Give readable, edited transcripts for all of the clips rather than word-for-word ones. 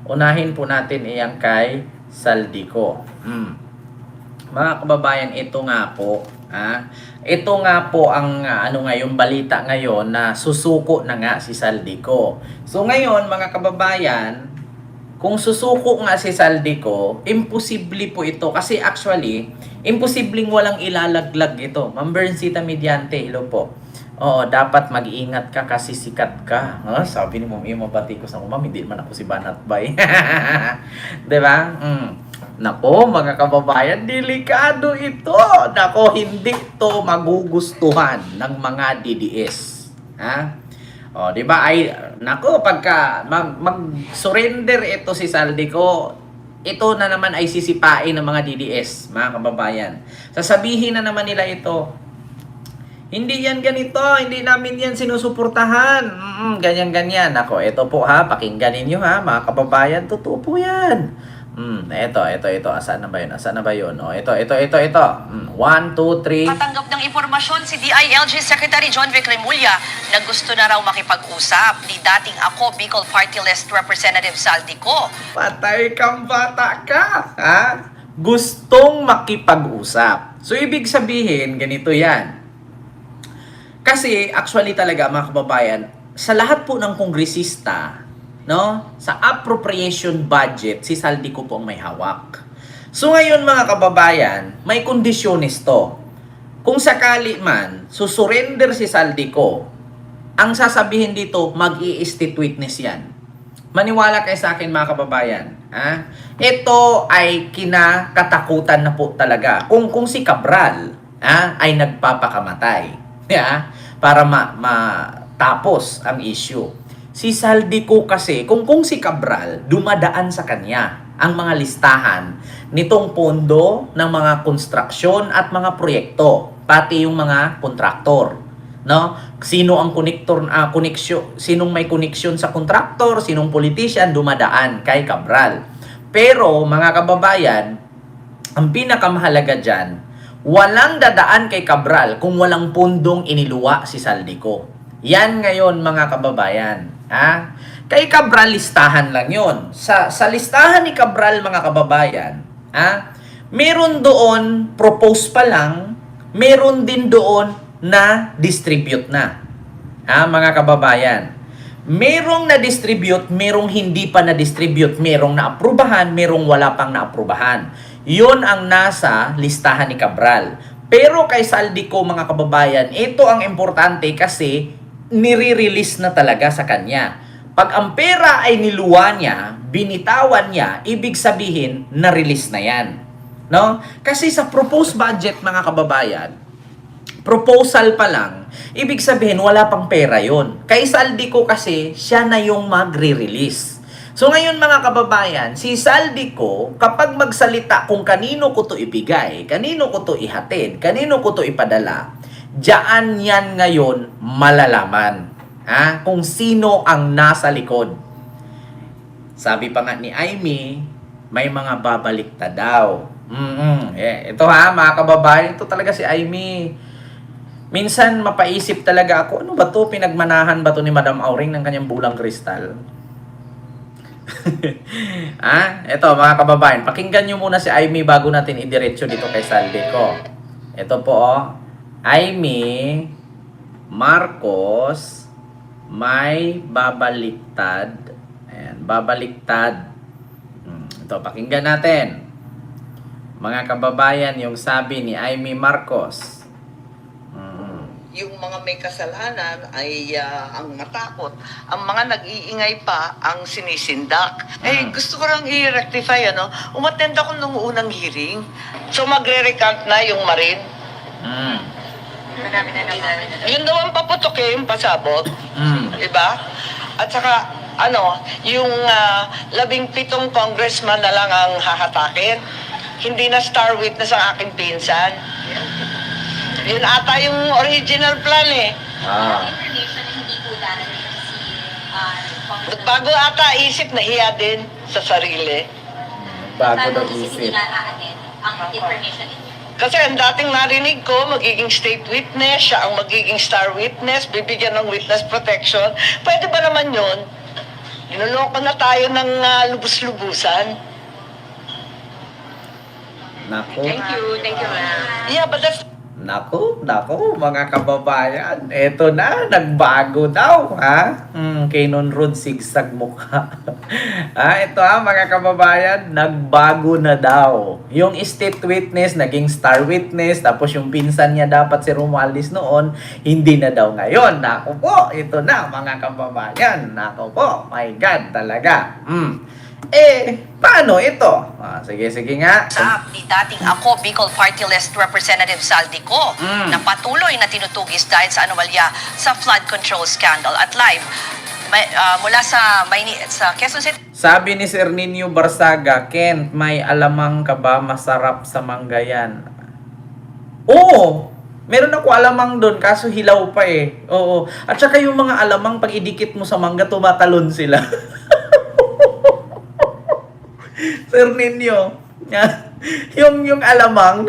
Unahin po natin iyang kay Saldico. Mga kababayan, ito nga po. Ito nga po ang ngayon balita ngayon na susuko na nga si Saldico. So ngayon mga kababayan, kung susuko nga si Saldico, imposible po ito. Kasi actually, imposibleng walang ilalaglag ito. Ma'am Berncita Mediante, hello po. Oo, dapat mag-iingat ka kasi sikat ka. Sabi ni Ma'am Imo Batikos na Ma'am, hindi man ako si Banat Bay. Diba? Nako, mga kababayan, delikado ito. Nako, hindi to magugustuhan ng mga DDS. O, di ba? Ay, nako, pagka mag-surrender ito si Saldico, ito na naman ay sisipain ng mga DDS, mga kababayan. Sasabihin na naman nila ito, hindi yan ganito, hindi namin yan sinusuportahan. Ganyan-ganyan. Nako, ito po pakinggan ninyo mga kababayan, totoo po yan. Ito. Asan na ba yun? Ito. 1, 2, 3. Matanggap ng impormasyon si DILG Secretary John Vic Remulla na gusto na raw makipag-usap ni dating ako Bicol Party List Representative Saldico. Patay kang bata ka, Gustong makipag-usap. So, ibig sabihin, ganito yan. Kasi, actually talaga, mga kababayan, sa lahat po ng kongresista, sa appropriation budget, si Saldico po ang may hawak. So ngayon mga kababayan, may kondisyonis to. Kung sakali man, susurrender si Saldico, ang sasabihin dito, mag-i-state witness yan. Maniwala kayo sa akin mga kababayan. Ito ay kinakatakutan na po talaga. Kung si Cabral ay nagpapakamatay para matapos ang issue. Si Saldico kasi, kung si Cabral, dumadaan sa kanya ang mga listahan nitong pondo ng mga konstruksyon at mga proyekto, pati yung mga kontraktor. Sino ang koneksyon, sinong may koneksyon sa kontraktor, sinong politician, dumadaan kay Cabral. Pero, mga kababayan, ang pinakamahalaga dyan, walang dadaan kay Cabral kung walang pundong iniluwa si Saldico. Yan ngayon mga kababayan. Kay Cabral, listahan lang yon. Sa listahan ni Cabral, mga kababayan, meron doon, propose pa lang, meron din doon na distribute na. Mga kababayan, merong na-distribute, merong hindi pa na-distribute, merong naaprubahan, merong wala pang naaprubahan. Yun ang nasa listahan ni Cabral. Pero kay Saldico, mga kababayan, ito ang importante kasi nire-release na talaga sa kanya. Pag ang pera ay niluwa niya, binitawan niya, ibig sabihin, na-release na yan. Kasi sa proposed budget, mga kababayan, proposal pa lang, ibig sabihin, wala pang pera yon. Kay Saldico kasi, siya na yung magre-release. So ngayon mga kababayan, si Saldico, kapag magsalita kung kanino ko to ibigay, kanino ko to ihatid, kanino ko to ipadala, diyan yan ngayon malalaman kung sino ang nasa likod. Sabi pa nga ni Aimee, may mga babalikta daw. Ito mga kababayan, ito talaga si Aimee. Minsan mapaisip talaga ako, ano ba to? Pinagmanahan ba to ni Madam Auring ng kanyang bulang kristal? Ito mga kababayan, pakinggan nyo muna si Aimee bago natin idiretso dito kay Saldico. Ito po Aimee Marcos may babaliktad. Ayan, babaliktad. Ito, pakinggan natin. Mga kababayan, yung sabi ni Aimee Marcos. Yung mga may kasalanan ay ang matakot. Ang mga nag-iingay pa ang sinisindak. Gusto ko lang i-rectify, umattend ako nung unang hearing. So magre-recount na yung Marin. Yun daw ang paputok yung pasabot. Diba? At saka, yung 17 congressman na lang ang hahatakin. Hindi na star witness ang aking pinsan. Yun ata yung original plan Information hindi po darating si Bago ata isip, nahiya din sa sarili. Bago daw isip. ang information ninyo. Kasi ang dating narinig ko, magiging state witness, siya ang magiging star witness, bibigyan ng witness protection. Pwede ba naman yun? Niloloko na tayo ng lubus-lubusan. Nako. Thank you, ma'am. Yeah, but that's Nako, mga kababayan. Eto na, nagbago daw, ha? Kay Nonrod, sigsag mukha. Ito mga kababayan, nagbago na daw. Yung state witness, naging star witness, tapos yung pinsan niya dapat si Romualdez noon, hindi na daw ngayon. Nako po, ito na, mga kababayan. Nako po, my God, talaga. Paano ito? Sige nga. Sa ni dating ako Bicol Party List Representative Saldico na patuloy na tinutugis dahil sa anomalya sa flood control scandal at live mula sa Quezon City. Sabi ni Sir Nino Barsaga, Kent, may alamang ka ba masarap sa manggayan? Oo! Meron ako alamang doon, kaso hilaw pa eh. Oo. At saka yung mga alamang, pag idikit mo sa mangga, tumatalon sila. Sir Nino, yung alamang,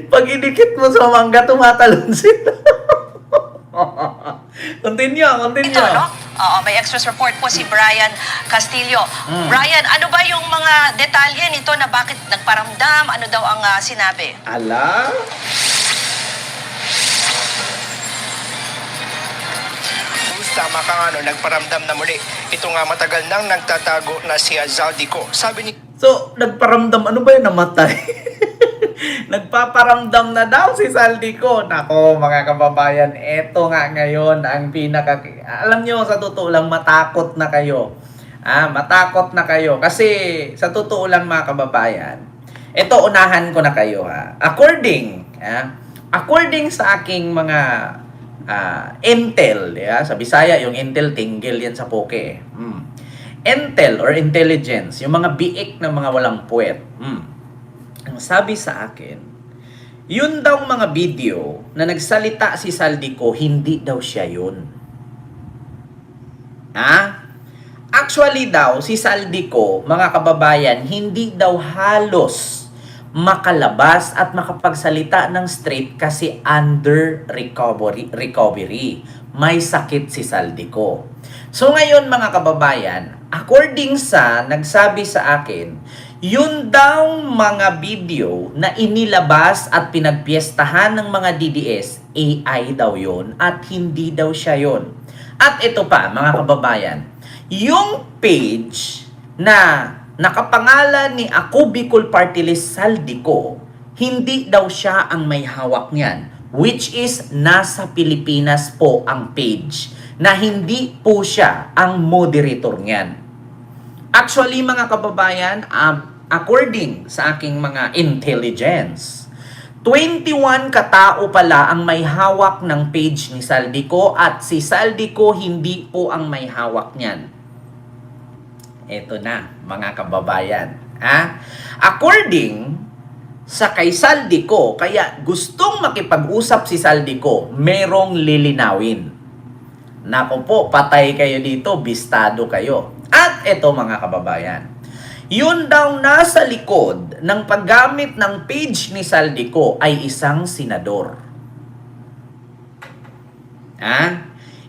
pag idikit mo sa mangga, tumatalon sila. Continue. Ito, no? Oo, may extras report po si Brian Castillo. Brian, ano ba yung mga detalye nito na bakit nagparamdam? Ano daw ang sinabi? Ala? Tama ka nga, nagparamdam na muli. Ito nga matagal nang nagtatago na si Zaldico. Sabi ni... So, nagparamdam, ano ba yun, namatay? Nagpaparamdam na daw si Saldico. Nako, mga kababayan, eto nga ngayon ang alam nyo, sa totoo lang, matakot na kayo. Matakot na kayo. Kasi, sa totoo lang, mga kababayan, eto, unahan ko na kayo, ha. According sa aking mga Intel, sa Bisaya, yung Intel, tinggil yan sa poke. Intel or intelligence, yung mga biik na mga walang puwet. Ang sabi sa akin, yun daw mga video na nagsalita si Saldico, hindi daw siya yun. Actually daw, si Saldico, mga kababayan, hindi daw halos makalabas at makapagsalita ng straight kasi under recovery. May sakit si Saldico. So ngayon mga kababayan, according sa nagsabi sa akin, yun daw mga video na inilabas at pinagpiestahan ng mga DDS, AI daw yun at hindi daw siya yun. At ito pa mga kababayan, yung page na nakapangalan ni Ako Bicol Party List Saldico, hindi daw siya ang may hawak niyan, which is nasa Pilipinas po ang page, na hindi po siya ang moderator niyan. Actually mga kababayan, according sa aking mga intelligence, 21 katao pala ang may hawak ng page ni Saldico at si Saldico hindi po ang may hawak niyan. Ito na, mga kababayan. According sa kay Saldico, kaya gustong makipag-usap si Saldico, merong lilinawin. Nako po, patay kayo dito, bistado kayo. At ito mga kababayan, yun daw nasa likod ng paggamit ng page ni Saldico ay isang senador.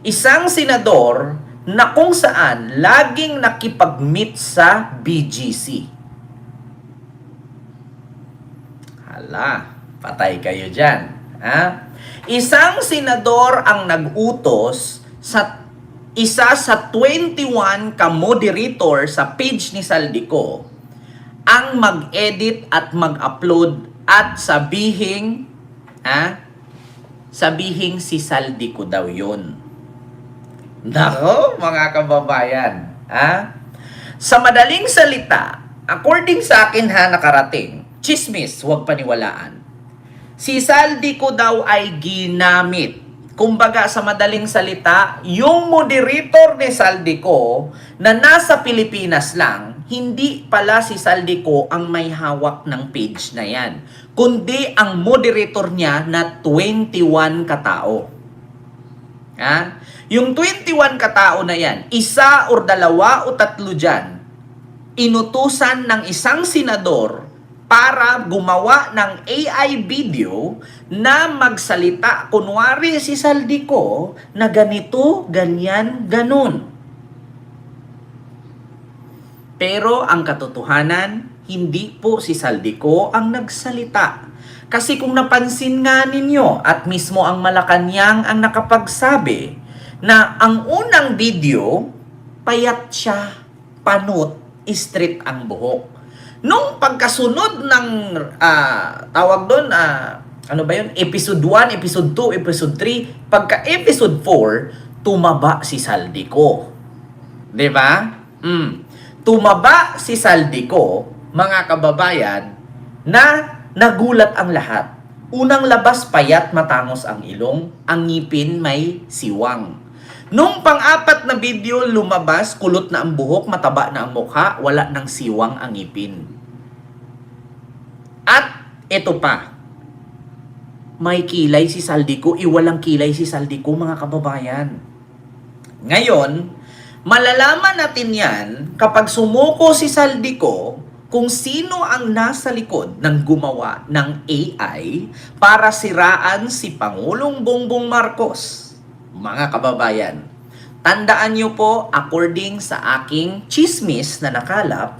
Isang senador na kung saan laging nakipag-meet sa BGC. Hala, patay kayo dyan. Isang senador ang nag-utos sa isa sa 21 ka-moderator sa page ni Saldico ang mag-edit at mag-upload at sabihing si Saldico daw yun. Nako, mga kababayan. Sa madaling salita, according sa akin nakarating, chismis, huwag paniwalaan. Si Saldico daw ay ginamit. Kumbaga sa madaling salita, yung moderator ni Saldico na nasa Pilipinas lang, hindi pala si Saldico ang may hawak ng page na yan, kundi ang moderator niya na 21 katao. Yung 21 katao na yan, isa or dalawa o tatlo dyan, inutusan ng isang senador para gumawa ng AI video na magsalita. Kunwari si Saldico na ganito, ganyan, ganun. Pero ang katotohanan, hindi po si Saldico ang nagsalita. Kasi kung napansin nga ninyo at mismo ang Malacanang ang nakapagsabi na ang unang video, payat siya, panot, straight ang buhok. Nung pagkasunod ng tawag doon, ano ba yun? Episode 1, Episode 2, Episode 3, pagka Episode 4, tumaba si Saldico. 'Di ba? Tumaba si Saldico, mga kababayan, na nagulat ang lahat. Unang labas, payat, matangos ang ilong, ang ngipin may siwang. Nung pang-apat na video lumabas, kulot na ang buhok, mataba na ang mukha, wala nang siwang ang ngipin. At ito pa, may kilay si Saldico, walang kilay si Saldico, mga kababayan. Ngayon, malalaman natin yan kapag sumuko si Saldico kung sino ang nasa likod ng gumawa ng AI para siraan si Pangulong Bongbong Marcos. Mga kababayan, tandaan niyo po, according sa aking chismis na nakalap,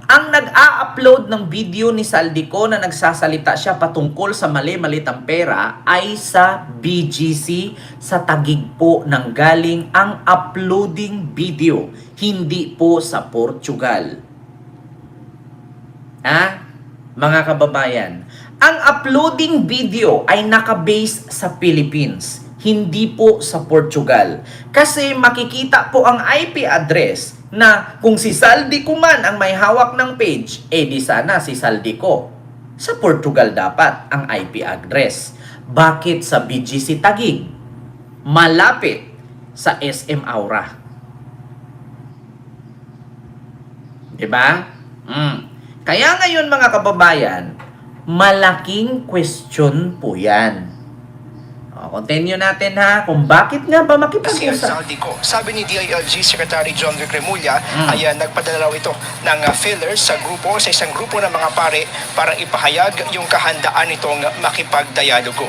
ang nag-a-upload ng video ni Saldico na nagsasalita siya patungkol sa mali-malitang pera ay sa BGC, sa Taguig po nang galing ang uploading video, hindi po sa Portugal. Mga kababayan, ang uploading video ay naka-base sa Philippines, hindi po sa Portugal. Kasi makikita po ang IP address na kung si Saldico man ang may hawak ng page, di sana si Saldico. Sa Portugal dapat ang IP address. Bakit sa BGC Taguig? Malapit sa SM Aura. Diba? Kaya ngayon mga kababayan, malaking question po yan. Continue natin ha, kung bakit nga ba Si makipag-usap. Saldico. Sabi ni DILG Secretary John Vic Remulla ay nagpadala raw ito ng fillers sa grupo, sa isang grupo ng mga pare para ipahayag yung kahandaan nitong makipagdialogo.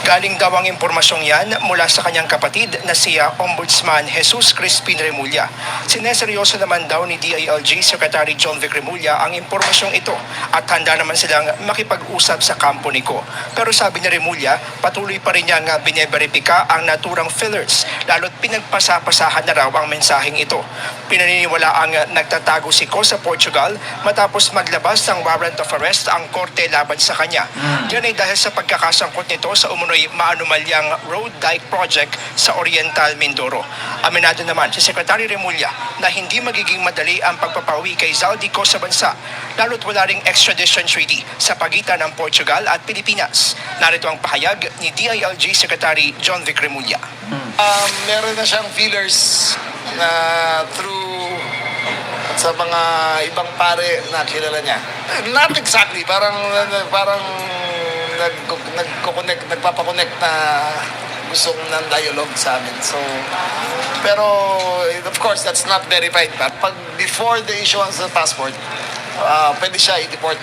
Galing daw ang impormasyong yan mula sa kanyang kapatid na si Ombudsman Jesus Crispin Remulla. Sineseryoso naman daw ni DILG Secretary John Vic Remulla ang impormasyong ito at handa naman silang makipag-usap sa kampo ni Ko. Pero sabi ni Remulla, patuloy pa rin niyang bineberipika ang naturang fillers, lalo't pinagpasapasahan na raw ang mensaheng ito. Pinaniniwala ang nagtatago si Ko sa Portugal matapos maglabas ng warrant of arrest ang korte laban sa kanya. Yan ay dahil sa pagkakasangkot nito sa umunoy maanumalyang road dike project sa Oriental Mindoro. Aminado naman si Secretary Remulla na hindi magiging madali ang pagpapawi kay Saldico sa bansa, lalo't wala ring extradition treaty sa pagitan ng Portugal at Pilipinas. Narito ang pahayag ni DILG Secretary John Vic Remulla. Meron na siyang feelers na through sa mga ibang pare na kilala niya. Not exactly, parang nagpapakonect na gusto ng dialogue sa amin. So, pero of course, that's not verified. Pag before the issuance of passport, pwede siya i-deport.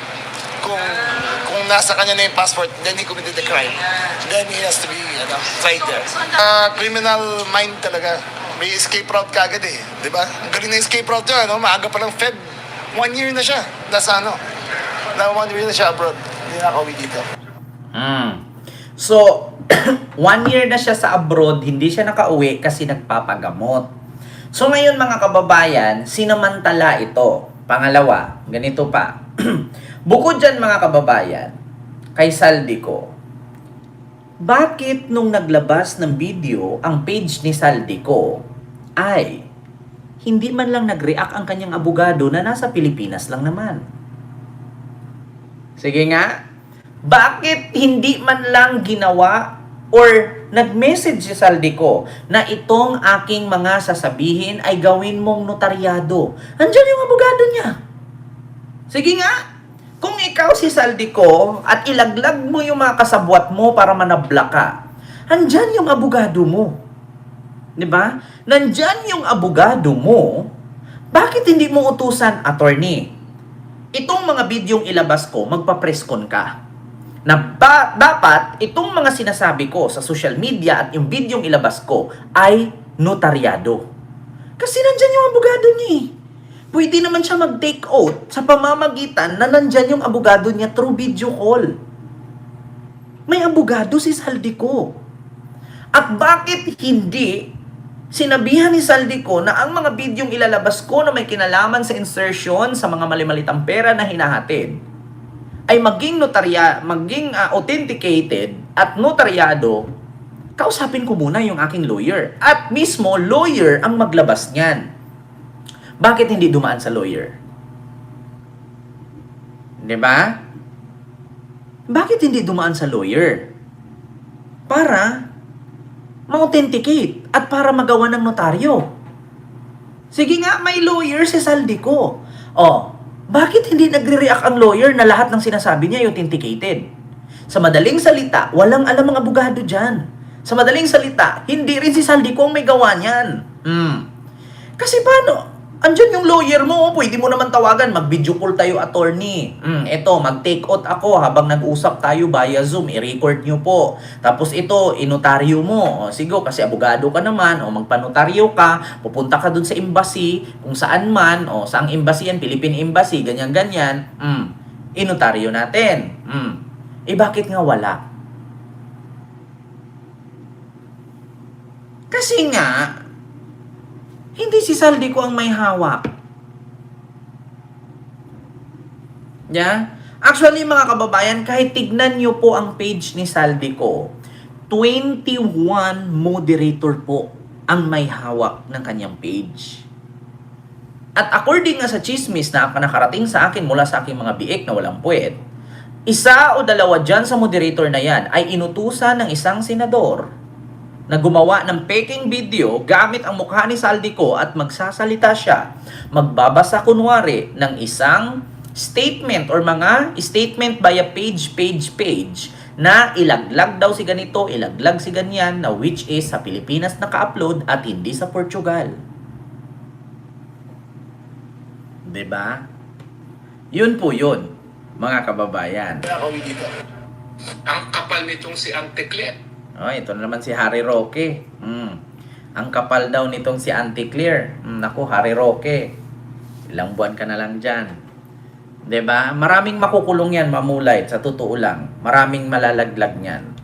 Kung nasa kanya na yung passport, then he committed the crime. Then he has to be tried there. Criminal mind talaga. May escape route kagad eh. Di ba? Ang galing na escape route niya. Maaga pa lang Feb. 1 year na siya. Nasa 1 year na siya abroad. Hindi na nakauwi dito. So, 1 year na siya sa abroad, hindi siya nakauwi kasi nagpapagamot. So ngayon mga kababayan, sinamantala ito. Pangalawa, ganito pa. Bukod dyan mga kababayan, kay Saldico, bakit nung naglabas ng video ang page ni Saldico ay hindi man lang nag-react ang kanyang abogado na nasa Pilipinas lang naman? Sige nga, bakit hindi man lang ginawa or nag-message si Saldico na itong aking mga sasabihin ay gawin mong notaryado? Andiyan yung abogado niya. Sige nga, kung ikaw si Saldico at ilaglag mo yung mga kasabwat mo para manabla ka, andyan yung abogado mo. Diba? Nandyan yung abogado mo, bakit hindi mo utusan, attorney? Itong mga bidyong ilabas ko, magpa-presscon ka. Na dapat itong mga sinasabi ko sa social media at yung bidyong ilabas ko ay notaryado. Kasi nandyan yung abogado niya. pwede naman siya mag-take oath sa pamamagitan na nandyan yung abogado niya through video call. May abogado si Saldico. At bakit hindi sinabihan ni Saldico na ang mga bidyong ilalabas ko na may kinalaman sa insertion sa mga mali-malitang pera na hinahatid ay maging authenticated at notaryado, kausapin ko muna yung aking lawyer. At mismo, lawyer ang maglabas niyan. Bakit hindi dumaan sa lawyer? Diba? Bakit hindi dumaan sa lawyer? Para ma-authenticate at para magawa ng notaryo. Sige nga, may lawyer si Saldico. Oh, bakit hindi nagre-react ang lawyer na lahat ng sinasabi niya ay authenticated? Sa madaling salita, walang alam ang abogado dyan. Sa madaling salita, hindi rin si Saldico ang may gawa niyan. Kasi paano? Andyan yung lawyer mo, pwede mo naman tawagan, mag-video call tayo, attorney. Eto, mag-take out ako habang nag-usap tayo via Zoom, i-record nyo po. Tapos ito, inotaryo mo. O, sige, kasi abogado ka naman, o magpanotaryo ka, pupunta ka dun sa embassy, kung saan man, o saang embassy yan, Philippine Embassy, ganyan-ganyan. Inotaryo natin. Bakit nga wala? Kasi nga, hindi si Saldico ang may hawak. Yeah? Actually, mga kababayan, kahit tignan nyo po ang page ni Saldico, 21 moderator po ang may hawak ng kanyang page. At according nga sa chismis na nakarating sa akin mula sa aking mga biik na walang puwet, isa o dalawa dyan sa moderator na yan ay inutusan ng isang senador na gumawa ng peking video gamit ang mukha ni Saldico at magsasalita siya, magbabasa kunwari ng isang statement or mga statement via page na ilaglag daw si ganito, ilaglag si ganyan, na which is sa Pilipinas naka-upload at hindi sa Portugal. Diba? Yun po yun, mga kababayan. Ang kapal nitong si Auntie Claire. Oh, ito na naman si Harry Roque. Ang kapal daw nitong si Auntie Claire. Naku, Harry Roque. Ilang buwan ka na lang dyan. 'Di ba? Maraming makukulong yan, mamulay. Sa totoo lang. Maraming malalaglag niyan.